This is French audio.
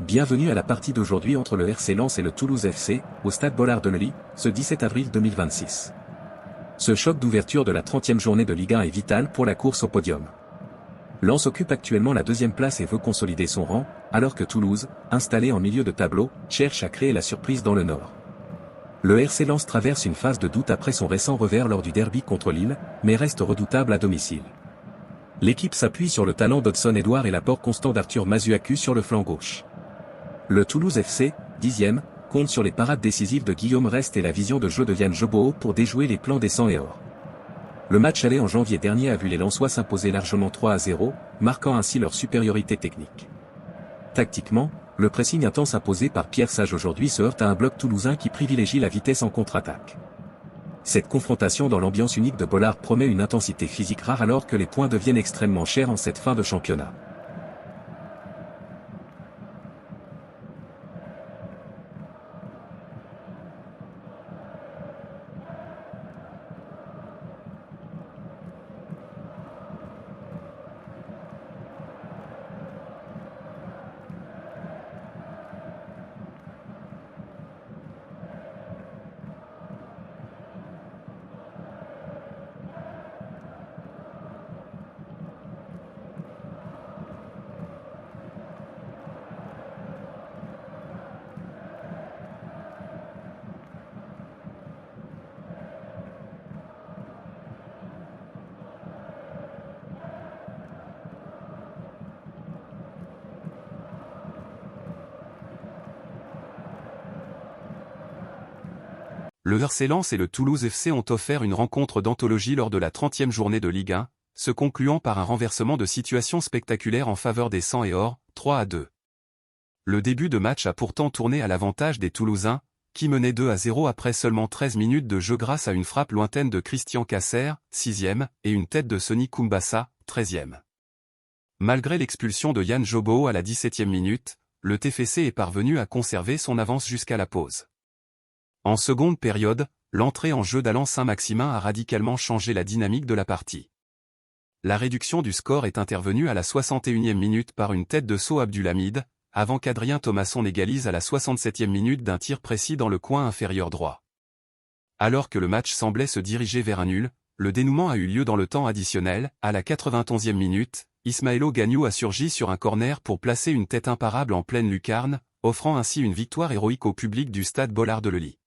Bienvenue à la partie d'aujourd'hui entre le RC Lens et le Toulouse FC, au stade Bollaert de Neuilly, ce 17 avril 2026. Ce choc d'ouverture de la 30e journée de Ligue 1 est vital pour la course au podium. Lens occupe actuellement la deuxième place et veut consolider son rang, alors que Toulouse, installé en milieu de tableau, cherche à créer la surprise dans le Nord. Le RC Lens traverse une phase de doute après son récent revers lors du derby contre Lille, mais reste redoutable à domicile. L'équipe s'appuie sur le talent d'Hudson-Edouard et l'apport constant d'Arthur Masuaku sur le flanc gauche. Le Toulouse FC, 10e, compte sur les parades décisives de Guillaume Rest et la vision de jeu de Yann Jobo pour déjouer les plans des 100 et or. Le match aller en janvier dernier a vu les Lensois s'imposer largement 3-0, marquant ainsi leur supériorité technique. Tactiquement, le pressing intense imposé par Pierre Sage aujourd'hui se heurte à un bloc toulousain qui privilégie la vitesse en contre-attaque. Cette confrontation dans l'ambiance unique de Bollaert promet une intensité physique rare alors que les points deviennent extrêmement chers en cette fin de championnat. Le RC Lens et le Toulouse FC ont offert une rencontre d'anthologie lors de la 30e journée de Ligue 1, se concluant par un renversement de situation spectaculaire en faveur des 100 et or, 3-2. Le début de match a pourtant tourné à l'avantage des Toulousains, qui menaient 2-0 après seulement 13 minutes de jeu grâce à une frappe lointaine de Christian Casser, 6e, et une tête de Sonny Kumbassa, 13e. Malgré l'expulsion de Yann Jobo à la 17e minute, le TFC est parvenu à conserver son avance jusqu'à la pause. En seconde période, l'entrée en jeu d'Alan Saint-Maximin a radicalement changé la dynamique de la partie. La réduction du score est intervenue à la 61e minute par une tête de Sow Abdulhamid, avant qu'Adrien Thomasson n'égalise à la 67e minute d'un tir précis dans le coin inférieur droit. Alors que le match semblait se diriger vers un nul, le dénouement a eu lieu dans le temps additionnel, à la 91e minute, Ismaëlo Gagnou a surgi sur un corner pour placer une tête imparable en pleine lucarne, offrant ainsi une victoire héroïque au public du stade Bollaert de Neuilly.